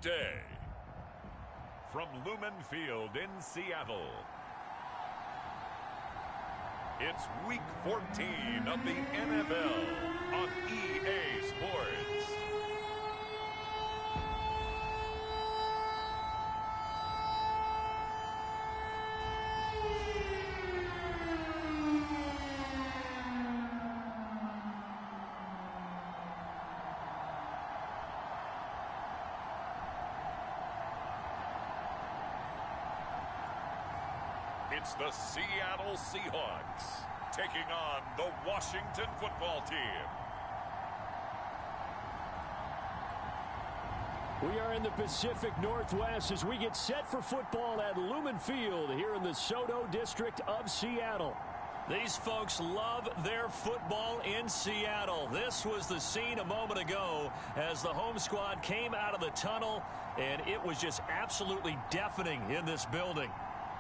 today. From Lumen Field in Seattle, it's Week 14 of the NFL on EA Sports. It's the Seattle Seahawks taking on the Washington football team. We are in the Pacific Northwest as we get set for football at Lumen Field here in the Soto district of Seattle. These folks love their football in Seattle. This was the scene a moment ago as the home squad came out of the tunnel, and it was just absolutely deafening in this building.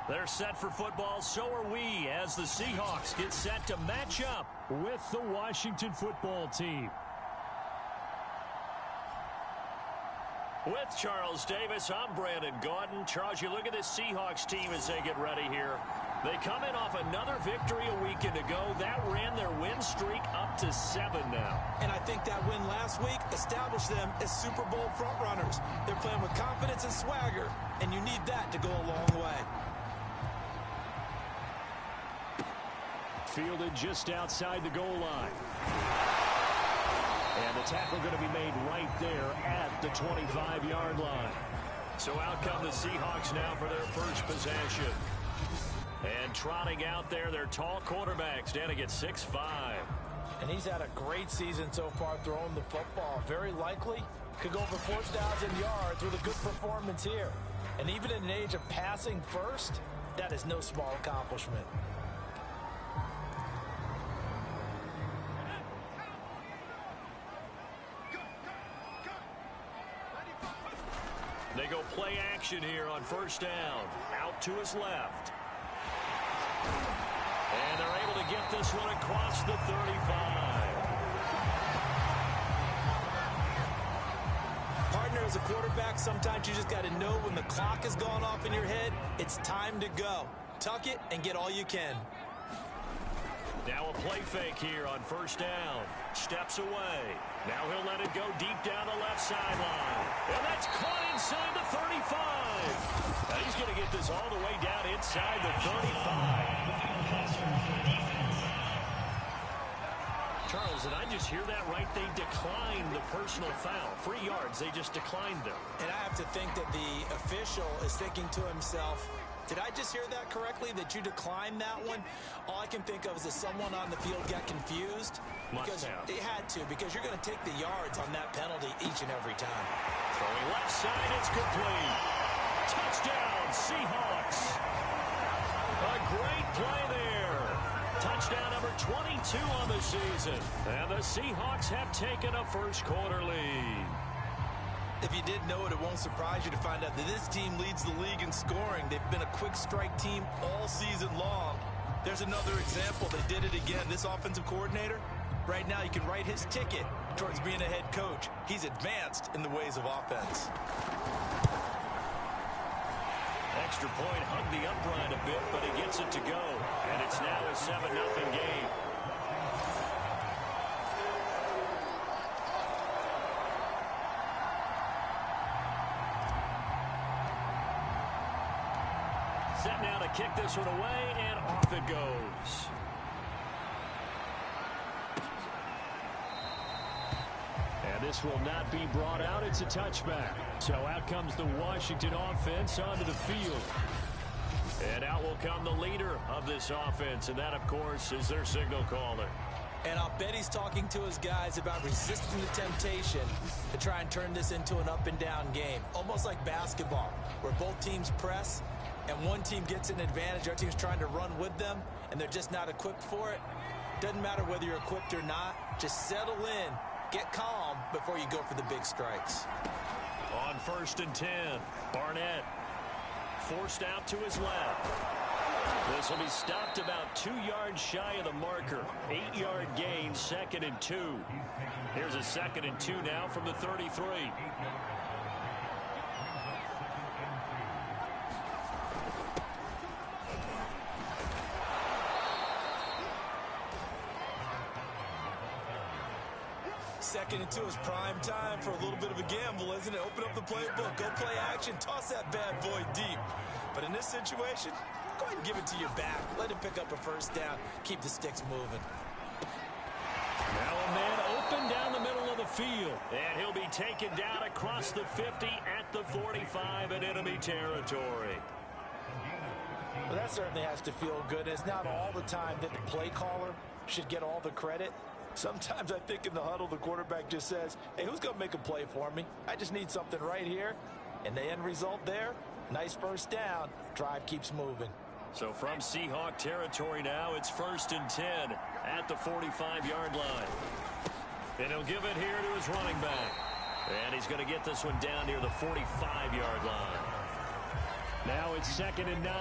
They're set for football, so are we, as the Seahawks get set to match up with the Washington football team. With Charles Davis, I'm Brandon Gaudin. Charles, you look at this Seahawks team as they get ready here. They come in off another victory a weekend ago. That ran their win streak up to 7 now. And I think that win last week established them as Super Bowl frontrunners. They're playing with confidence and swagger, and you need that to go a long way. Fielded just outside the goal line. And the tackle going to be made right there at the 25-yard line. So out come the Seahawks now for their first possession. And trotting out there, their tall quarterback standing at 6'5". And he's had a great season so far throwing the football. Very likely could go over 4,000 yards with a good performance here. And even in an age of passing first, that is no small accomplishment. They go play action here on first down. Out to his left. And they're able to get this one across the 35. Partner, as a quarterback, sometimes you just got to know when the clock has gone off in your head, it's time to go. Tuck it and get all you can. Now a play fake here on first down. Steps away. Now he'll let it go deep down the left sideline. And that's caught inside the 35. Now he's going to get this all the way down inside the 35. Charles, did I just hear that right? They declined the personal foul. 3 yards, they just declined them. And I have to think that the official is thinking to himself, did I just hear that correctly, that you declined that one? All I can think of is that someone on the field got confused. Because they had to, because you're going to take the yards on that penalty each and every time. Throwing left side, it's complete. Touchdown, Seahawks. A great play there. Touchdown number 22 on the season. And the Seahawks have taken a first quarter lead. If you didn't know it, it won't surprise you to find out that this team leads the league in scoring. They've been a quick strike team all season long. There's another example. They did it again. This offensive coordinator, right now you can write his ticket towards being a head coach. He's advanced in the ways of offense. Extra point hugged the upright a bit, but he gets it to go. And it's now a 7-0 game. Set now to kick this one away, and off it goes. And this will not be brought out. It's a touchback. So out comes the Washington offense onto the field. And out will come the leader of this offense, and that, of course, is their signal caller. And I'll bet he's talking to his guys about resisting the temptation to try and turn this into an up-and-down game. Almost like basketball, where both teams press, and one team gets an advantage, the other team's trying to run with them, and they're just not equipped for it. Doesn't matter whether you're equipped or not. Just settle in, get calm before you go for the big strikes. On 1st and 10, Barnett forced out to his left. This will be stopped about 2 yards shy of the marker. 8-yard gain, 2nd and 2. Here's a 2nd and 2 now from the 33. Second and 2 is prime time for a little bit of a gamble, isn't it? Open up the playbook, go play action, toss that bad boy deep. But in this situation, go ahead and give it to your back. Let him pick up a first down. Keep the sticks moving. Now a man open down the middle of the field. And he'll be taken down across the 50 at the 45 in enemy territory. Well, that certainly has to feel good. It's not all the time that the play caller should get all the credit. Sometimes I think in the huddle, the quarterback just says, hey, who's going to make a play for me? I just need something right here. And the end result there, nice first down. Drive keeps moving. So from Seahawk territory now, it's 1st and 10 at the 45-yard line. And he'll give it here to his running back. And he's going to get this one down near the 45-yard line. Now it's 2nd and 9.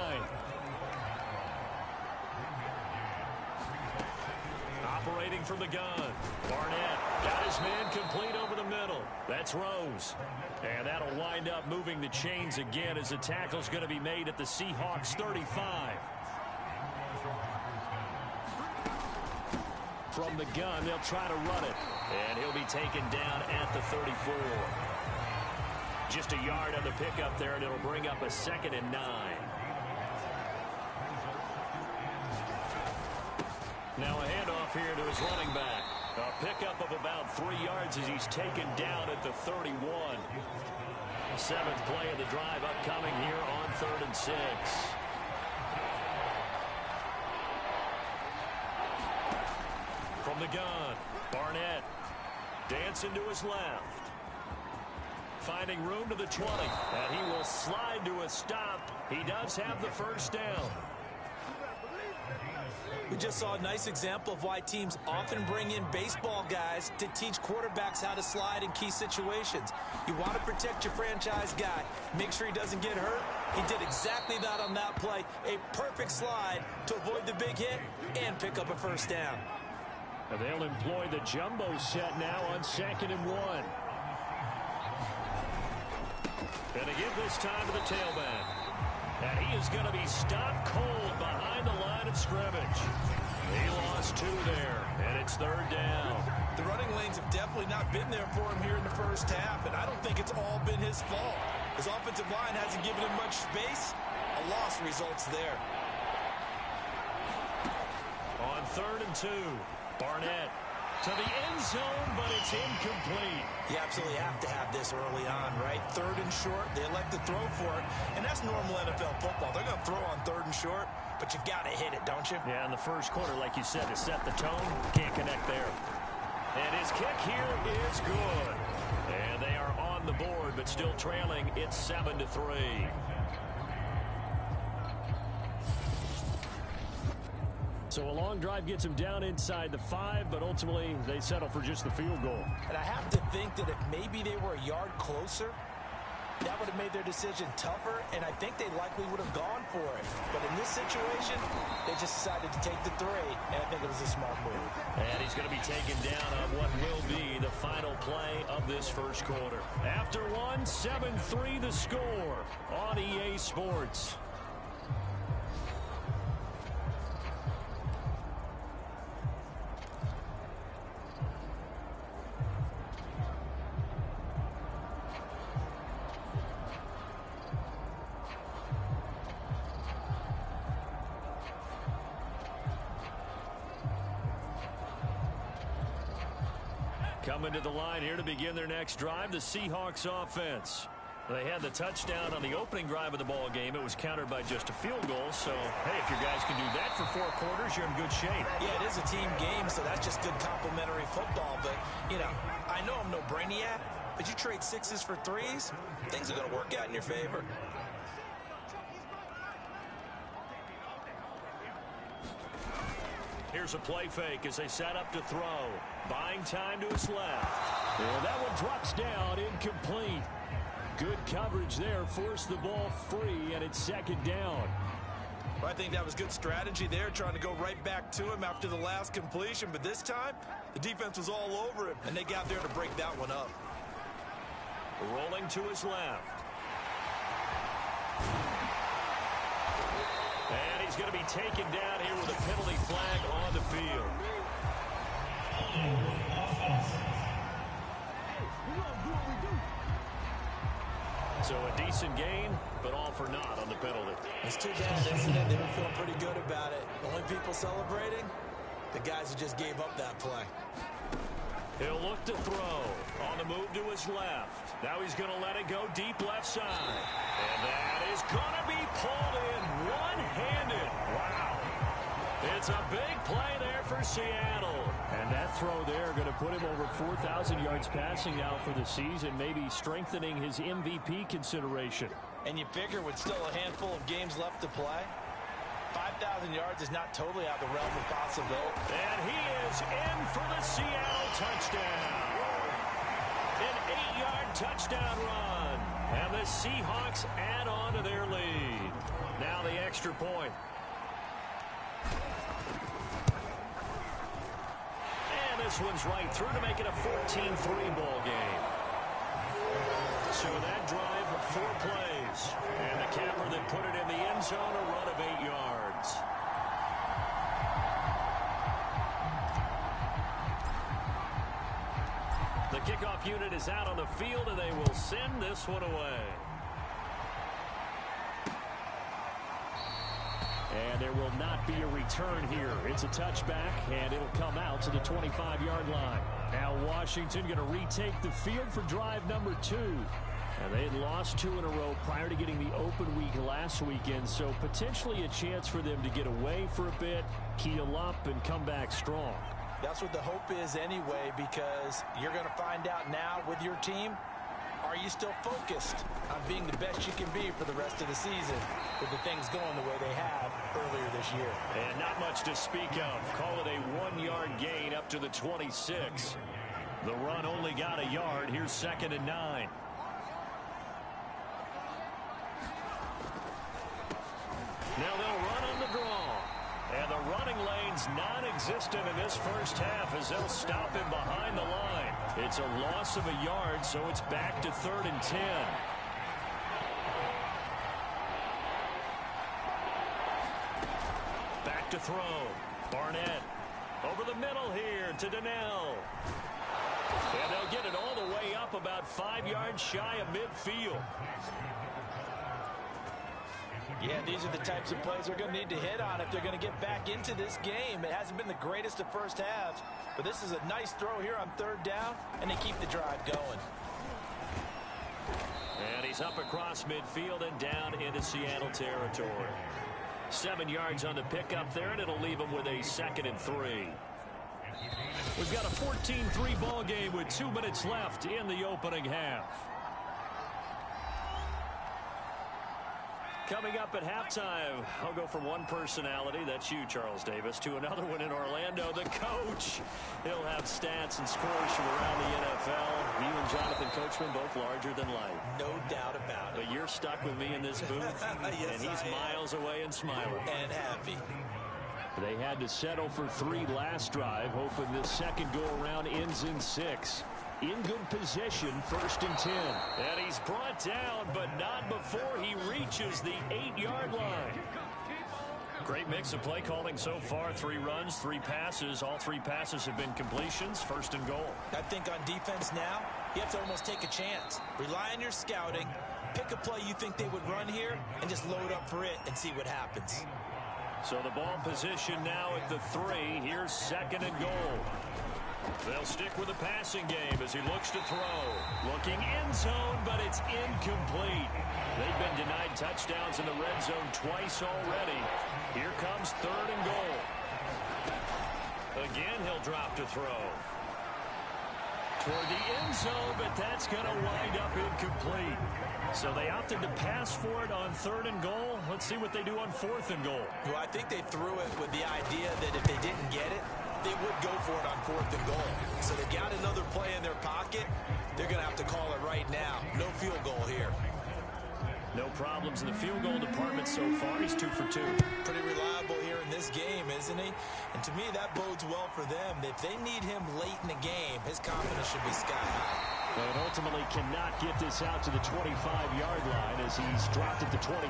Operating from the gun. Barnett got his man complete over the middle. That's Rose. And that'll wind up moving the chains again as the tackle's going to be made at the Seahawks 35. From the gun, they'll try to run it. And he'll be taken down at the 34. Just a yard on the pickup there, and it'll bring up a 2nd and 9. Now a handoff here to his running back. A pickup of about 3 yards as he's taken down at the 31. 7th play of the drive upcoming here on 3rd and 6. From the gun, Barnett dancing to his left. Finding room to the 20. And he will slide to a stop. He does have the first down. We just saw a nice example of why teams often bring in baseball guys to teach quarterbacks how to slide in key situations. You want to protect your franchise guy. Make sure he doesn't get hurt. He did exactly that on that play. A perfect slide to avoid the big hit and pick up a first down. And they'll employ the jumbo set now on 2nd and 1. And again this time to the tailback. And he is going to be stopped cold behind the line of scrimmage. He lost 2 there, and it's 3rd down. The running lanes have definitely not been there for him here in the first half, and I don't think it's all been his fault. His offensive line hasn't given him much space. A loss results there. On 3rd and 2, Barnett to the end zone, but it's incomplete. You absolutely have to have this early on, right? 3rd and short, they elect to throw for it, and that's normal NFL football. They're going to throw on 3rd and short, but you've got to hit it, don't you? Yeah, in the first quarter, like you said, to set the tone, can't connect there. And his kick here is good. And they are on the board, but still trailing. It's 7-3. So a long drive gets him down inside the 5, but ultimately they settle for just the field goal. And I have to think that if maybe they were a yard closer, that would have made their decision tougher, and I think they likely would have gone for it. But in this situation, they just decided to take the 3, and I think it was a smart move. And he's going to be taken down on what will be the final play of this first quarter. After 7-3 the score on EA Sports. Coming to the line here to begin their next drive, the Seahawks offense. They had the touchdown on the opening drive of the ball game. It was countered by just a field goal. So, hey, if your guys can do that for 4 quarters, you're in good shape. Yeah, it is a team game, so that's just good complementary football. But, you know, I know I'm no brainiac, but you trade 6s for 3s, things are going to work out in your favor. Here's a play fake as they set up to throw. Buying time to his left. And that one drops down, incomplete. Good coverage there, forced the ball free, and it's 2nd down. Well, I think that was good strategy there, trying to go right back to him after the last completion. But this time, the defense was all over him, and they got there to break that one up. Rolling to his left. And he's going to be taken down here with a penalty flag on the field. So a decent gain, but all for naught on the penalty. It's too bad, isn't it? They were feeling pretty good about it. The only people celebrating, the guys who just gave up that play. He'll look to throw. On the move to his left. Now he's going to let it go deep left side. And that is going to be pulled in one-handed. Wow. It's a big play there for Seattle. And that throw there going to put him over 4,000 yards passing now for the season, maybe strengthening his MVP consideration. And you figure with still a handful of games left to play, 5,000 yards is not totally out of the realm of possibility. And he is in for the Seattle touchdown. An 8-yard touchdown run. And the Seahawks add on to their lead. Now the extra point. And this one's right through to make it a 14-3 ball game. So that drive, 4 plays. And the capper that put it in the end zone, a run of 8 yards. The kickoff unit is out on the field, and they will send this one away. And there will not be a return here. It's a touchback, and it'll come out to the 25-yard line. Now Washington going to retake the field for drive number 2. And they had lost 2 in a row prior to getting the open week last weekend, so potentially a chance for them to get away for a bit, keel up, and come back strong. That's what the hope is anyway, because you're going to find out now with your team, are you still focused on being the best you can be for the rest of the season with the things going the way they have earlier this year? And not much to speak of. Call it a 1-yard gain up to the 26. The run only got a yard. Here's 2nd and 9. Now they'll run on the draw. And the running lane's non-existent in this first half as they'll stop him behind the line. It's a loss of a yard, so it's back to 3rd and 10. Back to throw. Barnett over the middle here to Donnell. And they'll get it all the way up about 5 yards shy of midfield. Yeah, these are the types of plays they're going to need to hit on if they're going to get back into this game. It hasn't been the greatest of first halves, but this is a nice throw here on 3rd down, and they keep the drive going. And he's up across midfield and down into Seattle territory. 7 yards on the pickup there, and it'll leave him with a 2nd and 3. We've got a 14-3 ball game with 2 minutes left in the opening half. Coming up at halftime, I'll go from one personality, that's you, Charles Davis, to another one in Orlando, the coach. He'll have stats and scores from around the NFL. You and Jonathan Coachman both larger than life. No doubt about it. But you're stuck with me in this booth, yes, and he's miles away and smiling. And happy. They had to settle for 3 last drive, hoping this second go-around ends in 6. In good position, 1st and 10. And he's brought down, but not before he reaches the 8-yard line. Great mix of play calling so far. 3 runs, 3 passes. All 3 passes have been completions. 1st and goal. I think on defense now, you have to almost take a chance. Rely on your scouting. Pick a play you think they would run here, and just load up for it and see what happens. So the ball position now at the 3. Here's 2nd and goal. They'll stick with the passing game as he looks to throw. Looking end zone, but it's incomplete. They've been denied touchdowns in the red zone twice already. Here comes 3rd and goal. Again, he'll drop to throw. Toward the end zone, but that's going to wind up incomplete. So they opted to pass for it on 3rd and goal. Let's see what they do on 4th and goal. Well, I think they threw it with the idea that if they didn't get it, they would go for it on 4th and goal. So they got another play in their pocket. They're going to have to call it right now. No field goal here. No problems in the field goal department so far. He's 2 for 2. Pretty reliable here in this game, isn't he? And to me, that bodes well for them. If they need him late in the game, his confidence should be sky high. But ultimately cannot get this out to the 25-yard line as he's dropped at the 23.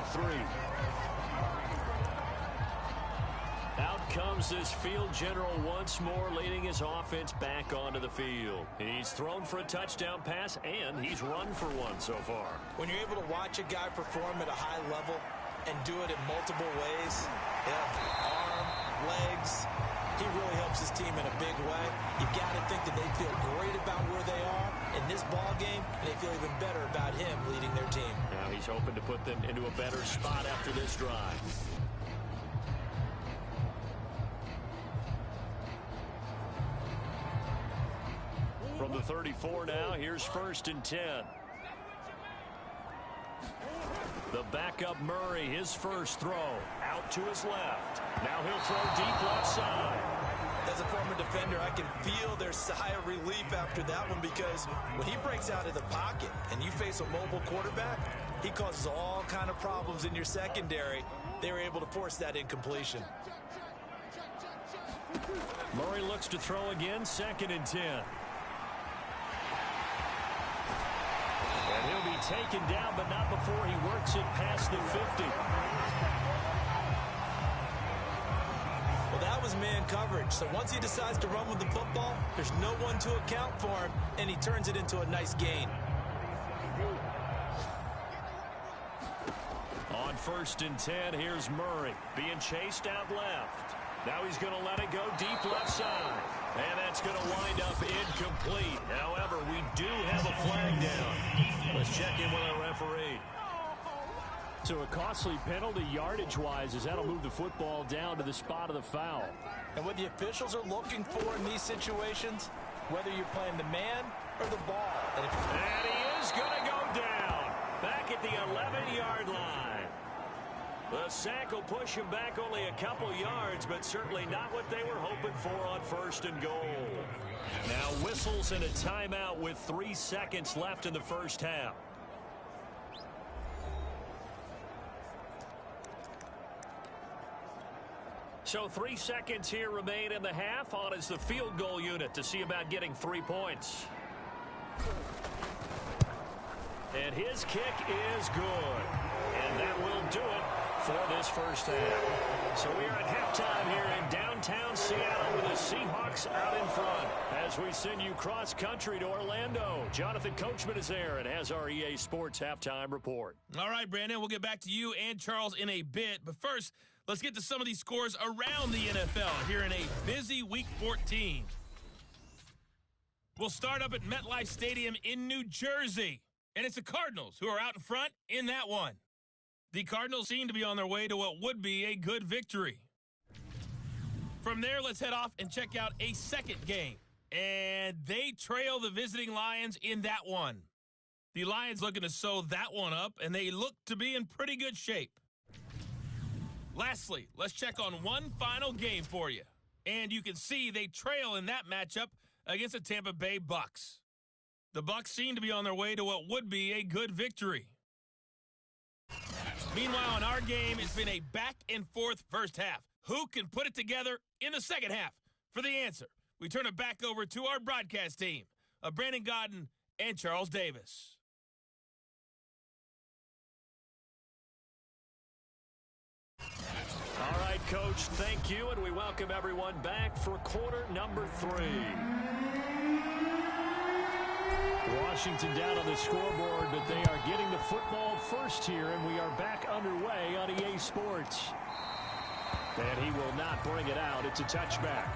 Out comes this field general once more, leading his offense back onto the field. He's thrown for a touchdown pass, and he's run for one so far. When you're able to watch a guy perform at a high level and do it in multiple ways, arm, legs, he really helps his team in a big way. You've got to think that they feel great about where they are in this ball game, and they feel even better about him leading their team. Now he's hoping to put them into a better spot after this drive. From the 34 now, here's 1st and 10. The backup Murray, his first throw, out to his left. Now he'll throw deep left side. As a former defender, I can feel their sigh of relief after that one, because when he breaks out of the pocket and you face a mobile quarterback, he causes all kind of problems in your secondary. They were able to force that incompletion. Murray looks to throw again, 2nd and 10. And he'll be taken down, but not before he works it past the 50. Well, that was man coverage. So once he decides to run with the football, there's no one to account for him, and he turns it into a nice gain. On 1st and 10, here's Murray being chased out left. Now he's going to let it go deep left side. And that's going to wind up incomplete. However, we do have a flag down. Let's check in with our referee. So a costly penalty yardage-wise, as that'll move the football down to the spot of the foul. And what the officials are looking for in these situations, whether you're playing the man or the ball. And he is going to go down back at the 11-yard line. The sack will push him back only a couple yards, but certainly not what they were hoping for on 1st and goal. Now whistles and a timeout with 3 seconds left in the first half. So 3 seconds here remain in the half. On is the field goal unit to see about getting 3 points. And his kick is good. And that will do it for this first half. So we are at halftime here in downtown Seattle with the Seahawks out in front. As we send you cross-country to Orlando, Jonathan Coachman is there and has our EA Sports halftime report. All right, Brandon, we'll get back to you and Charles in a bit. But first, let's get to some of these scores around the NFL here in a busy Week 14. We'll start up at MetLife Stadium in New Jersey. And it's the Cardinals who are out in front in that one. The Cardinals seem to be on their way to what would be a good victory. From there, let's head off and check out a second game. And they trail the visiting Lions in that one. The Lions looking to sew that one up, and they look to be in pretty good shape. Lastly, let's check on one final game for you. And you can see they trail in that matchup against the Tampa Bay Bucks. The Bucks seem to be on their way to what would be a good victory. Meanwhile, in our game, it's been a back-and-forth first half. Who can put it together in the second half? For the answer, we turn it back over to our broadcast team of Brandon Godden and Charles Davis. All right, Coach, thank you, and we welcome everyone back for quarter number 3. Washington down on the scoreboard, but they are getting the football first here, and we are back underway on EA Sports. And he will not bring it out. It's a touchback.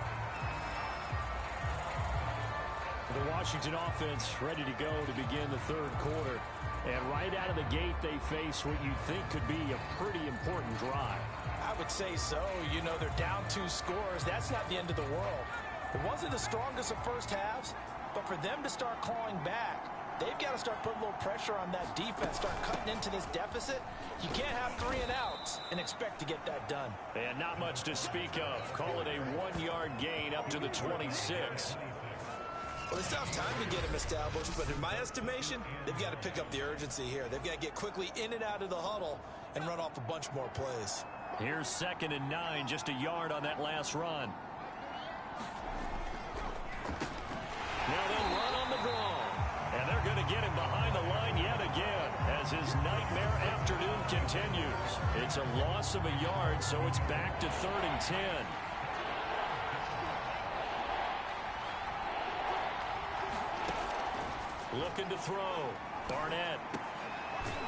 The Washington offense ready to go to begin the third quarter. And right out of the gate, they face what you think could be a pretty important drive. I would say so. You know, they're down 2 scores. That's not the end of the world. It wasn't the strongest of first halves, but for them to start clawing back, they've got to start putting a little pressure on that defense, start cutting into this deficit. You can't have 3 and outs and expect to get that done. And not much to speak of. Call it a 1-yard gain up to the 26. Well, it's tough time to get them established, but in my estimation, they've got to pick up the urgency here. They've got to get quickly in and out of the huddle and run off a bunch more plays. Here's 2nd and 9, just a yard on that last run. Now they'll run on the draw. And they're going to get him behind the line yet again as his nightmare afternoon continues. It's a loss of a yard, so it's back to 3rd and 10. Looking to throw. Barnett.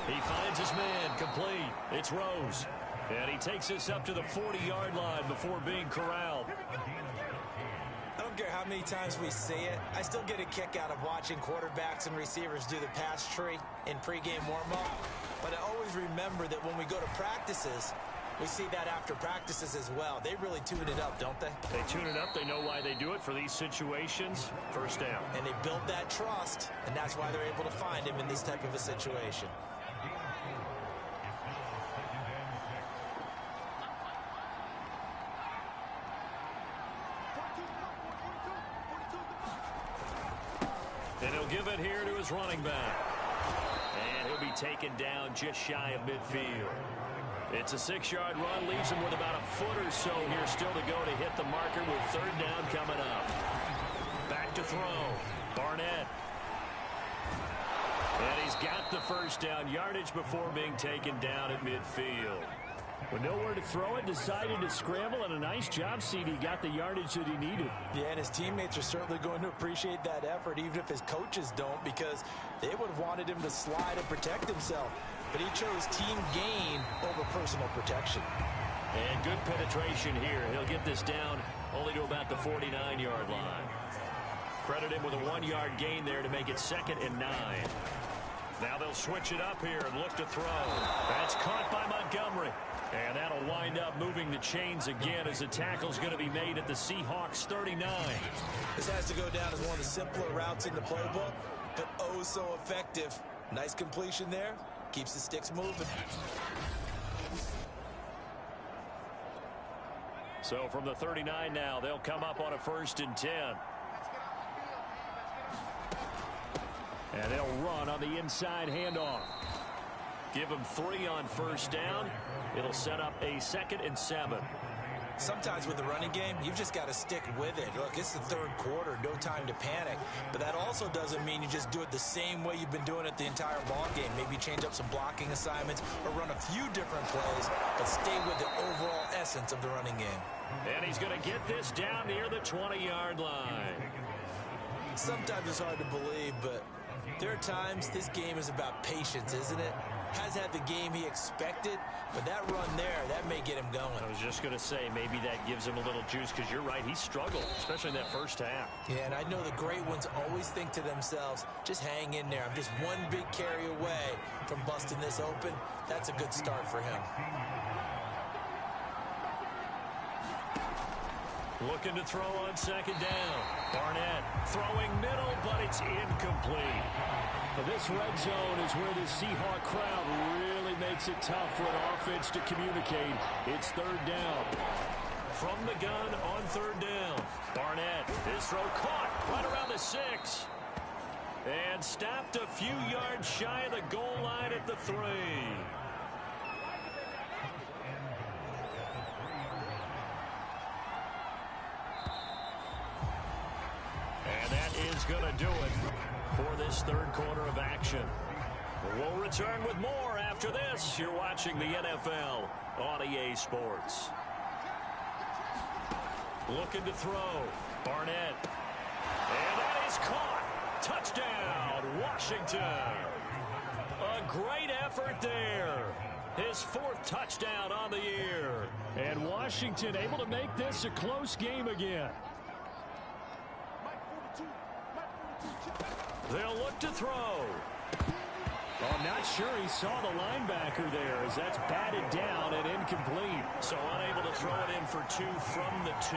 He finds his man. Complete. It's Rose. And he takes this up to the 40-yard line before being corralled. I don't care how many times we see it. I still get a kick out of watching quarterbacks and receivers do the pass tree in pregame warm-up. But I always remember that when we go to practices, we see that after practices as well. They really tune it up, don't they? They tune it up. They know why they do it for these situations. First down. And they build that trust, and that's why they're able to find him in this type of a situation. And he'll give it here to his running back. And he'll be taken down just shy of midfield. It's a 6-yard run, leaves him with about a foot or so here still to go to hit the marker with third down coming up. Back to throw. Barnett. And he's got the first down, yardage before being taken down at midfield. With nowhere to throw it, decided to scramble, and a nice job, CD. Got the yardage that he needed. Yeah, and his teammates are certainly going to appreciate that effort, even if his coaches don't, because they would have wanted him to slide and protect himself. But he chose team gain over personal protection. And good penetration here. He'll get this down only to about the 49-yard line. Credit him with a 1-yard gain there to make it 2nd and 9. Now they'll switch it up here and look to throw. That's caught by Montgomery. And that'll wind up moving the chains again as the tackle's going to be made at the Seahawks 39. This has to go down as one of the simpler routes in the playbook, but oh so effective. Nice completion there. Keeps the sticks moving. So from the 39 now, they'll come up on a 1st and 10. And they'll run on the inside handoff. Give them 3 on 1st down. It'll set up a 2nd and 7. Sometimes with the running game, you've just got to stick with it. Look, it's the 3rd quarter, no time to panic. But that also doesn't mean you just do it the same way you've been doing it the entire ball game. Maybe change up some blocking assignments or run a few different plays, but stay with the overall essence of the running game. And he's going to get this down near the 20-yard line. Sometimes it's hard to believe, but there are times this game is about patience, isn't it? Has had the game he expected, but that run there, that may get him going. I was just going to say, maybe that gives him a little juice, because you're right, he struggled, especially in that first half. Yeah, and I know the great ones always think to themselves, just hang in there. I'm just one big carry away from busting this open. That's a good start for him. Looking to throw on 2nd down. Barnett throwing middle, but it's incomplete. But this red zone is where the Seahawk crowd really makes it tough for an offense to communicate. It's 3rd down. From the gun on 3rd down. Barnett, his throw caught right around the 6. And stopped a few yards shy of the goal line at the 3. And that is going to do it for this 3rd quarter of action. We'll return with more after this. You're watching the NFL on EA Sports. Looking to throw. Barnett. And that is caught. Touchdown, Washington. A great effort there. His 4th touchdown on the year. And Washington able to make this a close game again. They'll look to throw. Well, I'm not sure he saw the linebacker there as that's batted down and incomplete. So unable to throw it in for 2 from the 2.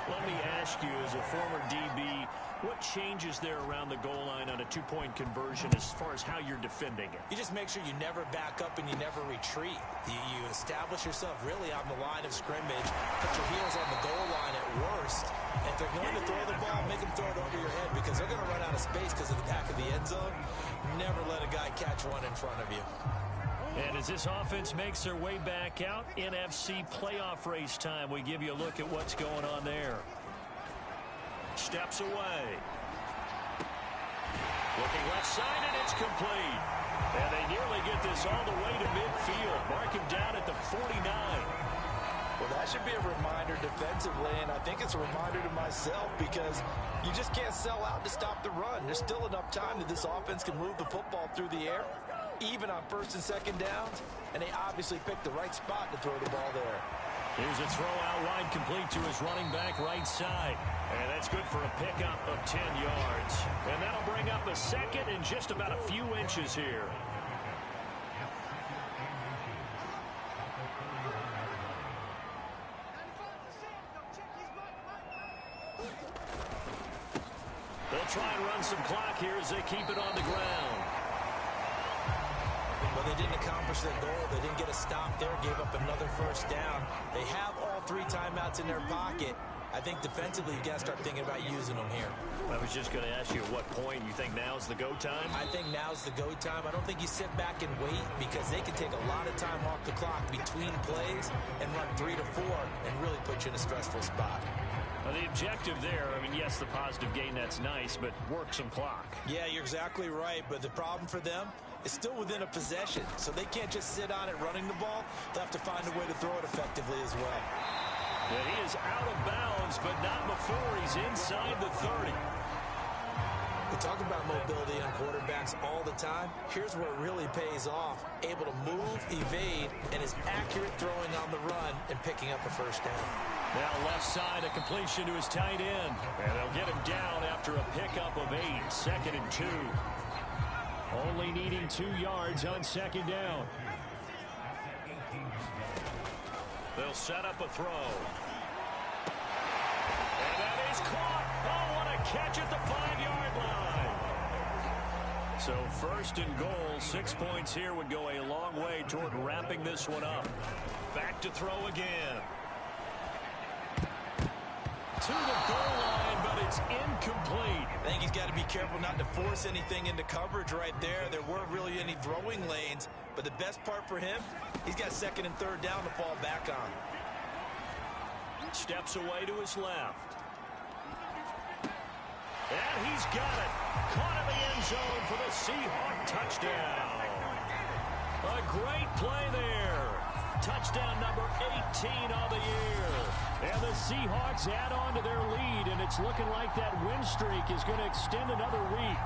Let me ask you, as a former DB, what changes there around the goal line on a 2-point conversion as far as how you're defending it? You just make sure you never back up and you never retreat. You establish yourself really on the line of scrimmage, put your heels on the goal line at worst. And if they're going to throw the ball, make them throw it over your head, because they're going to run out of space because of the back of the end zone. Never let a guy catch one in front of you. And as this offense makes their way back out, NFC playoff race time, we give you a look at what's going on there. Steps away. Looking left side, and it's complete. And they nearly get this all the way to midfield. Mark him down at the 49. Well, that should be a reminder defensively, and I think it's a reminder to myself because you just can't sell out to stop the run. There's still enough time that this offense can move the football through the air, even on first and second downs, and they obviously picked the right spot to throw the ball there. Here's a throw out wide complete to his running back right side. And that's good for a pickup of 10 yards. And that'll bring up a second and just about a few inches here. They'll try and run some clock here as they keep it on the ground. Well, they didn't accomplish their goal. They didn't get a stop there, gave up another first down. They have all 3 timeouts in their pocket. I think defensively you got to start thinking about using them here. I was just going to ask you at what point you think now's the go time? I think now's the go time. I don't think you sit back and wait because they can take a lot of time off the clock between plays and run 3 to 4 and really put you in a stressful spot. Well, the objective there, I mean, yes, the positive gain, that's nice, but work some clock. Yeah, you're exactly right, but the problem for them is still within a possession, so they can't just sit on it running the ball. They'll have to find a way to throw it effectively as well. And he is out of bounds, but not before he's inside the 30. We talk about mobility on quarterbacks all the time. Here's where it really pays off. Able to move, evade, and is accurate throwing on the run and picking up a first down. Now left side, a completion to his tight end. And they'll get him down after a pickup of 8, 2nd and 2. Only needing 2 yards on second down. They'll set up a throw. And that is caught. Oh, what a catch at the 5-yard line. So first and goal, 6 points here would go a long way toward wrapping this one up. Back to throw again. To the goal line, but it's incomplete. I think he's got to be careful not to force anything into coverage right there. There weren't really any throwing lanes, but the best part for him, he's got 2nd and 3rd down to fall back on. Steps away to his left. And he's got it. Caught in the end zone for the Seahawks touchdown. A great play there. Touchdown number 18 on the year. And the Seahawks add on to their lead, and it's looking like that win streak is going to extend another week.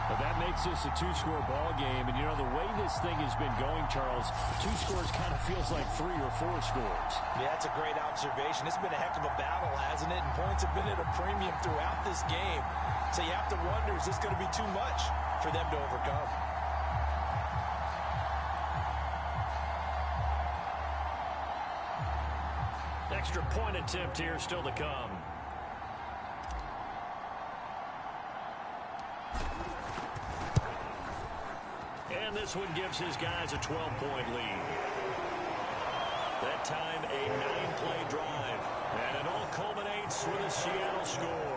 But that makes this a 2-score ball game, and you know the way this thing has been going, Charles, 2 scores kind of feels like 3 or 4 scores. Yeah, that's a great observation. It's been a heck of a battle, hasn't it? And points have been at a premium throughout this game. So you have to wonder, is this going to be too much for them to overcome? Extra point attempt here still to come. And this one gives his guys a 12-point lead. That time, a 9-play drive. And it all culminates with a Seattle score.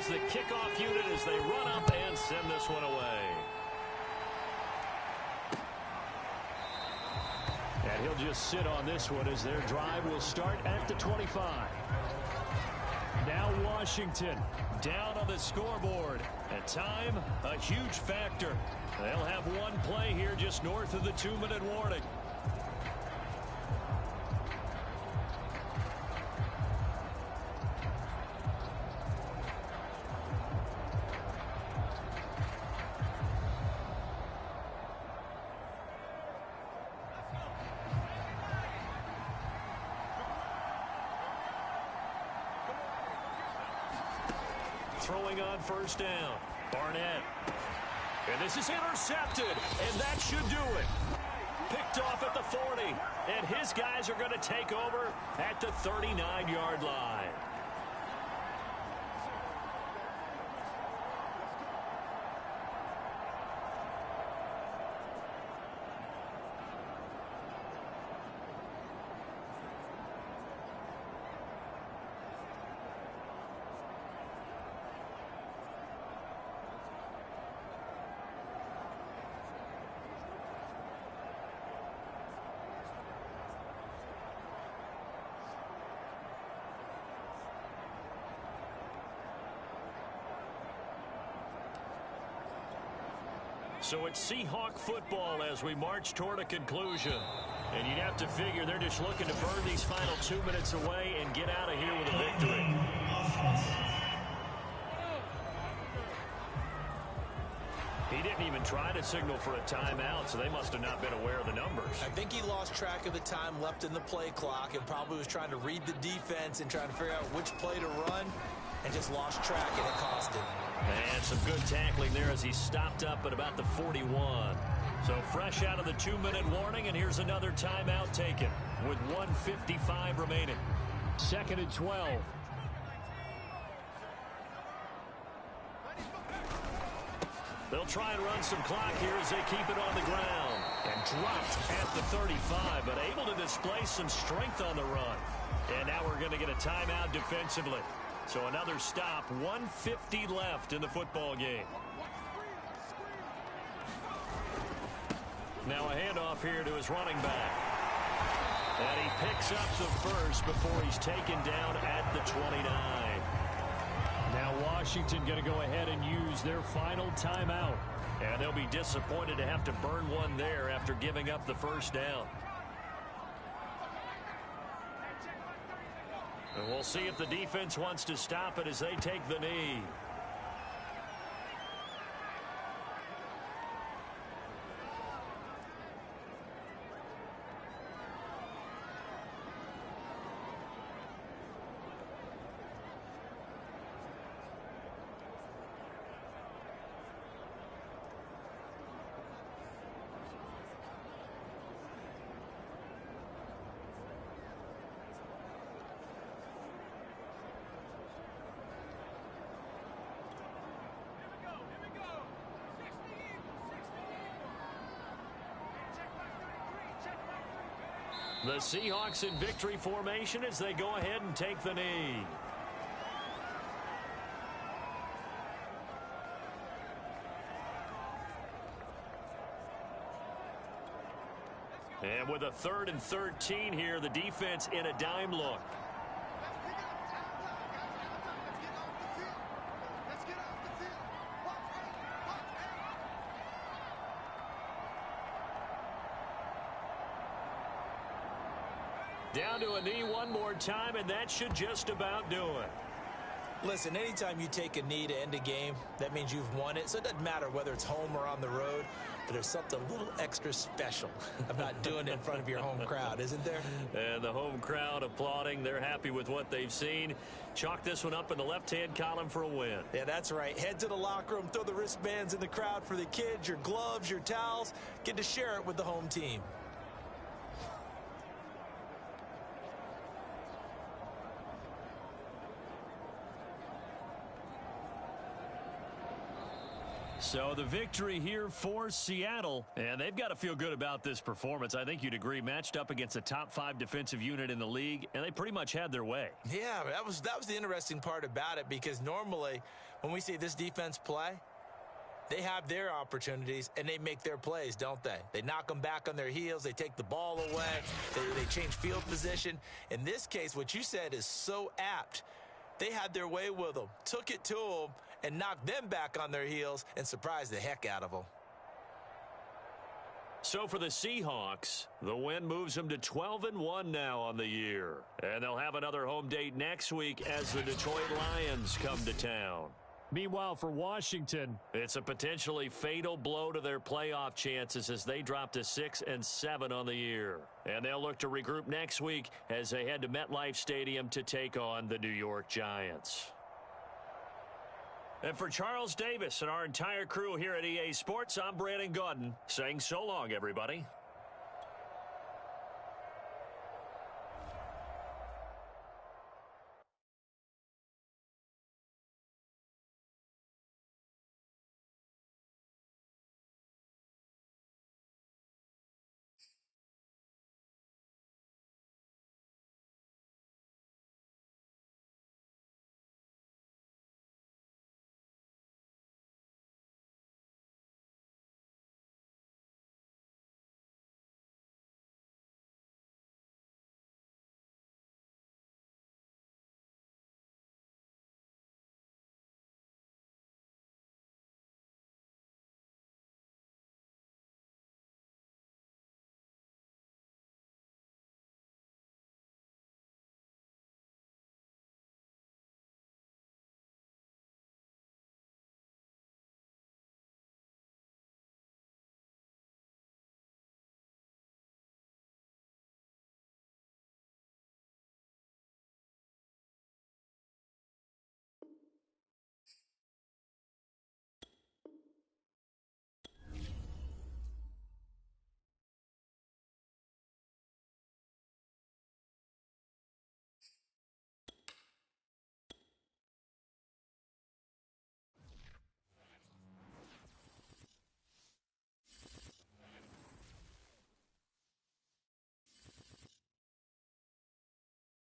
The kickoff unit as they run up and send this one away. And he'll just sit on this one as their drive will start at the 25. Now Washington down on the scoreboard. And time, a huge factor. They'll have one play here just north of the 2-minute warning. Throwing on first down. Barnett. And this is intercepted. And that should do it. Picked off at the 40. And his guys are going to take over at the 39-yard line. So it's Seahawk football as we march toward a conclusion. And you'd have to figure they're just looking to burn these final 2 minutes away and get out of here with a victory. He didn't even try to signal for a timeout, so they must have not been aware of the numbers. I think he lost track of the time left in the play clock and probably was trying to read the defense and trying to figure out which play to run and just lost track, and it cost him. And some good tackling there as he stopped up at about the 41. So fresh out of the 2-minute warning, and here's another timeout taken with 1:55 remaining. 2nd and 12. They'll try and run some clock here as they keep it on the ground. And dropped at the 35, but able to display some strength on the run. And now we're going to get a timeout defensively. So another stop, 1:50 left in the football game. Now a handoff here to his running back. And he picks up the first before he's taken down at the 29. Now Washington going to go ahead and use their final timeout. And they'll be disappointed to have to burn one there after giving up the first down. And we'll see if the defense wants to stop it as they take the knee. The Seahawks in victory formation as they go ahead and take the knee. And with a 3rd and 13 here, the defense in a dime look. Down to a knee one more time, and that should just about do it. Listen, anytime you take a knee to end a game, that means you've won it. So it doesn't matter whether it's home or on the road, but there's something a little extra special about doing it in front of your home crowd, isn't there? And the home crowd applauding. They're happy with what they've seen. Chalk this one up in the left-hand column for a win. Yeah, that's right. Head to the locker room, throw the wristbands in the crowd for the kids, your gloves, your towels. Get to share it with the home team. So the victory here for Seattle, and they've got to feel good about this performance. I think you'd agree, matched up against a top 5 defensive unit in the league, and they pretty much had their way. Yeah, that was the interesting part about it, because normally when we see this defense play, they have their opportunities and they make their plays, don't they? They knock them back on their heels. They take the ball away. They change field position. In this case, what you said is so apt. They had their way with them, took it to them, and knocked them back on their heels and surprised the heck out of them. So for the Seahawks, the win moves them to 12-1 now on the year. And they'll have another home date next week as the Detroit Lions come to town. Meanwhile, for Washington, it's a potentially fatal blow to their playoff chances as they drop to 6-7 on the year. And they'll look to regroup next week as they head to MetLife Stadium to take on the New York Giants. And for Charles Davis and our entire crew here at EA Sports, I'm Brandon Gaudin saying so long, everybody.